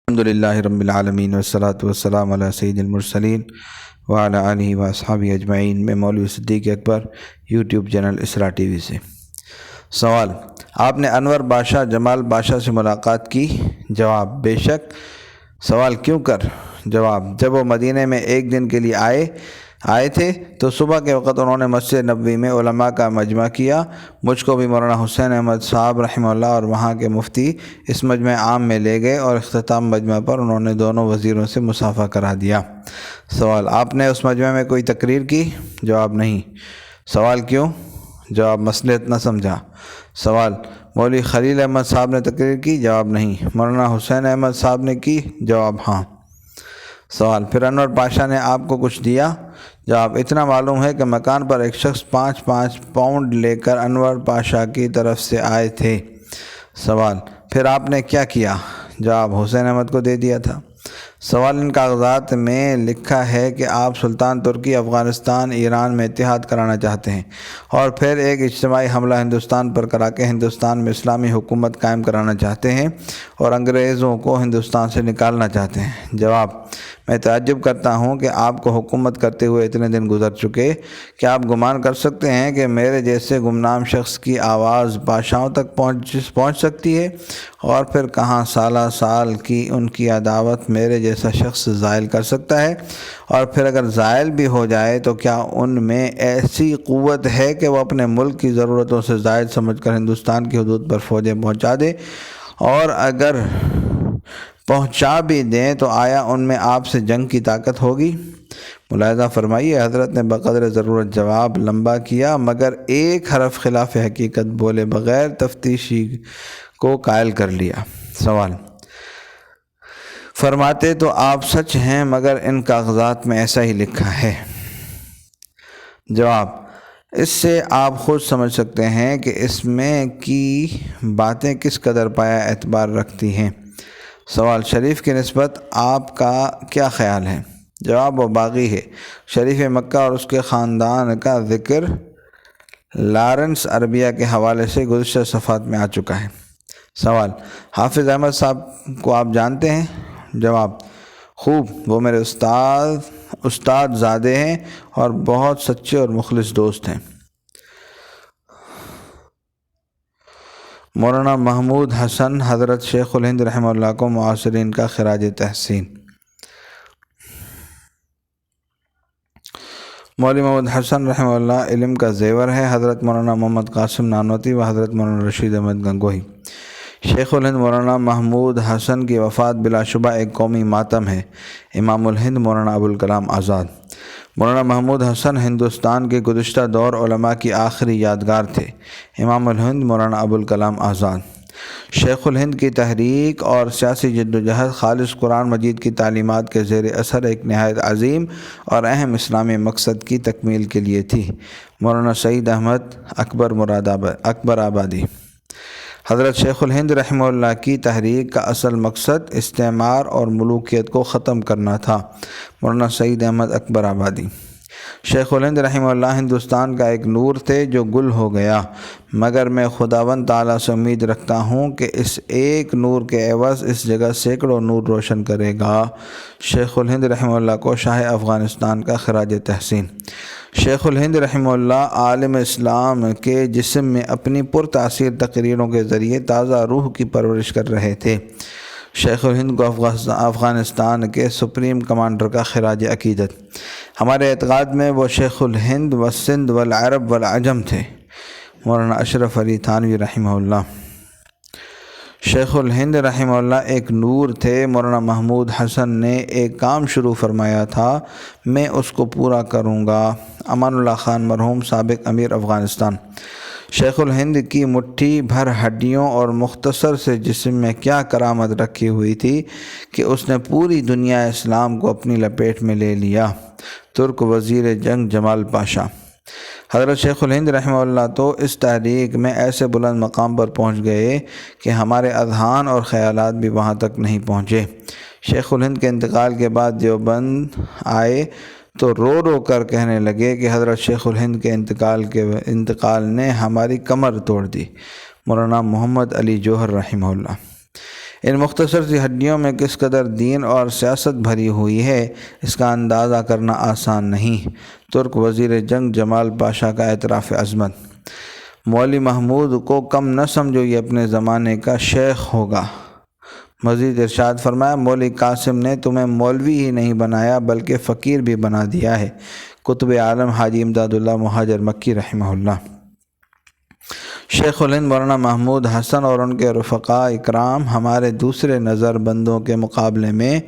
الحمدللہ رب العالمین والصلاة والسلام علی سید المرسلین وعلی آلہ واصحابہ اجمعین۔ میں مولوی صدیق اکبر، یوٹیوب چینل اسرا ٹی وی سے۔ سوال: آپ نے انور بادشاہ جمال بادشاہ سے ملاقات کی؟ جواب: بے شک۔ سوال: کیوں کر؟ جواب: جب وہ مدینہ میں ایک دن کے لیے آئے تھے تو صبح کے وقت انہوں نے مسجد نبوی میں علماء کا مجمع کیا۔ مجھ کو بھی مولانا حسین احمد صاحب رحمہ اللہ اور وہاں کے مفتی اس مجمع عام میں لے گئے اور اختتام مجمع پر انہوں نے دونوں وزیروں سے مصافحہ کرا دیا۔ سوال: آپ نے اس مجمع میں کوئی تقریر کی؟ جواب: نہیں۔ سوال: کیوں؟ جواب: مصلحت نہ سمجھا۔ سوال: مولوی خلیل احمد صاحب نے تقریر کی؟ جواب: نہیں۔ مولانا حسین احمد صاحب نے کی؟ جواب: ہاں۔ سوال: پھر انور بادشاہ نے آپ کو کچھ دیا؟ جواب: اتنا معلوم ہے کہ مکان پر ایک شخص 5 پاؤنڈ لے کر انور بادشاہ کی طرف سے آئے تھے۔ سوال: پھر آپ نے کیا کیا؟ جواب: حسین احمد کو دے دیا تھا۔ سوال: ان کاغذات میں لکھا ہے کہ آپ سلطان ترکی افغانستان ایران میں اتحاد کرانا چاہتے ہیں اور پھر ایک اجتماعی حملہ ہندوستان پر کرا کے ہندوستان میں اسلامی حکومت قائم کرانا چاہتے ہیں اور انگریزوں کو ہندوستان سے نکالنا چاہتے ہیں۔ جواب: میں تعجب کرتا ہوں کہ آپ کو حکومت کرتے ہوئے اتنے دن گزر چکے، کیا آپ گمان کر سکتے ہیں کہ میرے جیسے گمنام شخص کی آواز بادشاہوں تک پہنچ سکتی ہے؟ اور پھر کہاں سالہ سال کی ان کی عداوت میرے جیسا شخص زائل کر سکتا ہے؟ اور پھر اگر زائل بھی ہو جائے تو کیا ان میں ایسی قوت ہے کہ وہ اپنے ملک کی ضرورتوں سے زائد سمجھ کر ہندوستان کی حدود پر فوجیں پہنچا دے؟ اور اگر پہنچا بھی دیں تو آیا ان میں آپ سے جنگ کی طاقت ہوگی؟ ملاحظہ فرمائیے، حضرت نے بقدر ضرورت جواب لمبا کیا مگر ایک حرف خلاف حقیقت بولے بغیر تفتیشی کو قائل کر لیا۔ سوال: فرماتے تو آپ سچ ہیں مگر ان کاغذات میں ایسا ہی لکھا ہے۔ جواب: اس سے آپ خود سمجھ سکتے ہیں کہ اس میں کی باتیں کس قدر پایہ اعتبار رکھتی ہیں۔ سوال: شریف کی نسبت آپ کا کیا خیال ہے؟ جواب: وہ باغی ہے۔ شریف مکہ اور اس کے خاندان کا ذکر لارنس عربیہ کے حوالے سے گزشتہ صفحات میں آ چکا ہے۔ سوال: حافظ احمد صاحب کو آپ جانتے ہیں؟ جواب: خوب، وہ میرے استاد زادے ہیں اور بہت سچے اور مخلص دوست ہیں۔ مولانا محمود حسن حضرت شیخ الہند رحمہ اللہ کو معاصرین کا خراج تحسین۔ مولوی محمود حسن رحمہ اللہ علم کا زیور ہے۔ حضرت مولانا محمد قاسم نانوتی و حضرت مولانا رشید احمد گنگوہی۔ شیخ الہند مولانا محمود حسن کی وفات بلا شبہ ایک قومی ماتم ہے۔ امام الہند مولانا ابوالکلام آزاد۔ مولانا محمود حسن ہندوستان کے گزشتہ دور علماء کی آخری یادگار تھے۔ امام الہند مولانا ابوالکلام آزاد۔ شیخ الہند کی تحریک اور سیاسی جدوجہد خالص قرآن مجید کی تعلیمات کے زیر اثر ایک نہایت عظیم اور اہم اسلامی مقصد کی تکمیل کے لیے تھی۔ مولانا سعید احمد اکبر آبادی۔ حضرت شیخ الہند رحمہ اللہ کی تحریک کا اصل مقصد استعمار اور ملوکیت کو ختم کرنا تھا۔ مولانا سعید احمد اکبر آبادی۔ شیخ الہند رحمہ اللہ ہندوستان کا ایک نور تھے جو گل ہو گیا، مگر میں خداوند تعالیٰ سے امید رکھتا ہوں کہ اس ایک نور کے عوض اس جگہ سینکڑوں نور روشن کرے گا۔ شیخ الہند رحمہ اللہ کو شاہ افغانستان کا خراج تحسین۔ شیخ الہند رحمہ اللہ عالم اسلام کے جسم میں اپنی پرتاثیر تقریروں کے ذریعے تازہ روح کی پرورش کر رہے تھے۔ شیخ الہند کو افغانستان کے سپریم کمانڈر کا خراج عقیدت۔ ہمارے اعتقاد میں وہ شیخ الہند و سندھ والعرب والعجم تھے۔ مولانا اشرف علی تھانوی رحمہ اللہ۔ شیخ الہند رحمہ اللہ ایک نور تھے۔ مولانا محمود حسن نے ایک کام شروع فرمایا تھا، میں اس کو پورا کروں گا۔ امان اللہ خان مرحوم سابق امیر افغانستان۔ شیخ الہند کی مٹھی بھر ہڈیوں اور مختصر سے جسم میں کیا کرامت رکھی ہوئی تھی کہ اس نے پوری دنیا اسلام کو اپنی لپیٹ میں لے لیا۔ ترک وزیر جنگ جمال پاشا۔ حضرت شیخ الہند رحمہ اللہ تو اس تحریک میں ایسے بلند مقام پر پہنچ گئے کہ ہمارے اذہان اور خیالات بھی وہاں تک نہیں پہنچے۔ شیخ الہند کے انتقال کے بعد دیوبند آئے تو رو رو کر کہنے لگے کہ حضرت شیخ الہند کے انتقال نے ہماری کمر توڑ دی۔ مولانا محمد علی جوہر رحمہ اللہ۔ ان مختصر سی ہڈیوں میں کس قدر دین اور سیاست بھری ہوئی ہے اس کا اندازہ کرنا آسان نہیں۔ ترک وزیر جنگ جمال پاشا کا اعتراف عظمت۔ مولوی محمود کو کم نہ سمجھو، یہ اپنے زمانے کا شیخ ہوگا۔ مزید ارشاد فرمایا، مولوی قاسم نے تمہیں مولوی ہی نہیں بنایا بلکہ فقیر بھی بنا دیا ہے۔ قطب عالم حاجی امداد اللہ مہاجر مکی رحمہ اللہ۔ شیخ الہند مولانا محمود حسن اور ان کے رفقاء اکرام ہمارے دوسرے نظر بندوں کے مقابلے میں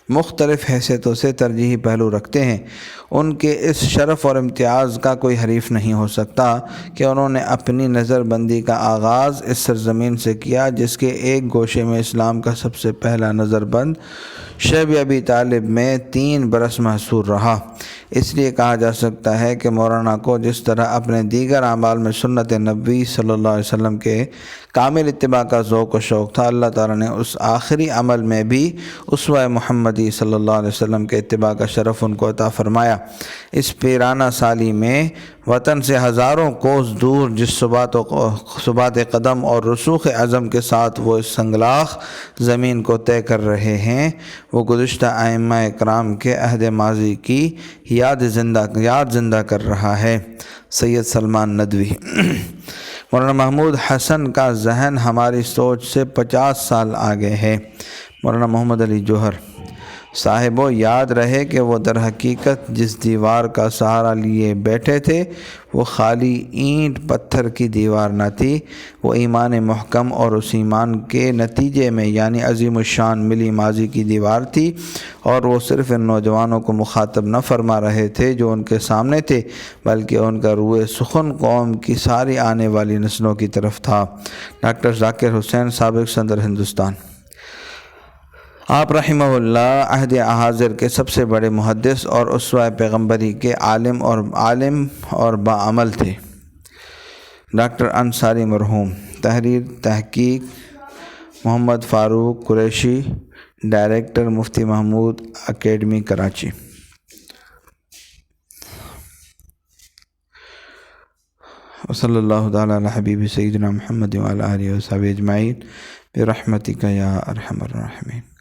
مختلف حیثیتوں سے ترجیحی پہلو رکھتے ہیں۔ ان کے اس شرف اور امتیاز کا کوئی حریف نہیں ہو سکتا کہ انہوں نے اپنی نظر بندی کا آغاز اس سرزمین سے کیا جس کے ایک گوشے میں اسلام کا سب سے پہلا نظر بند شیب ابی طالب میں 3 برس محصور رہا۔ اس لیے کہا جا سکتا ہے کہ مولانا کو جس طرح اپنے دیگر اعمال میں سنت نبوی صلی اللہ علیہ وسلم کے کامل اتباع کا ذوق و شوق تھا، اللہ تعالیٰ نے اس آخری عمل میں بھی اسوہ محمدی صلی اللہ علیہ وسلم کے اتباع کا شرف ان کو عطا فرمایا۔ اس پیرانہ سالی میں وطن سے ہزاروں کوس دور جس ثبات قدم اور رسوخ عزم کے ساتھ وہ اس سنگلاخ زمین کو طے کر رہے ہیں، وہ گزشتہ ائمہ اکرام کے عہد ماضی کی یاد زندہ کر رہا ہے۔ سید سلمان ندوی۔ مولانا محمود حسن کا ذہن ہماری سوچ سے 50 سال آگے ہے۔ مولانا محمد علی جوہر صاحبو، یاد رہے کہ وہ در حقیقت جس دیوار کا سہارا لیے بیٹھے تھے وہ خالی اینٹ پتھر کی دیوار نہ تھی، وہ ایمان محکم اور اس ایمان کے نتیجے میں یعنی عظیم الشان ملی ماضی کی دیوار تھی، اور وہ صرف ان نوجوانوں کو مخاطب نہ فرما رہے تھے جو ان کے سامنے تھے بلکہ ان کا روئے سخن قوم کی ساری آنے والی نسلوں کی طرف تھا۔ ڈاکٹر ذاکر حسین، سابق صدر ہندوستان۔ آپ رحمہ اللہ عہد حاضر کے سب سے بڑے محدث اور اسوہ پیغمبری کے عالم اور باعمل تھے۔ ڈاکٹر انصاری مرحوم۔ تحریر تحقیق محمد فاروق قریشی، ڈائریکٹر مفتی محمود اکیڈمی کراچی۔ وصلی اللہ تعالیٰ علی حبیب سیدنا محمد وعلی آلہ وصحبہ اجمعین برحمتک یا ارحم الراحمین۔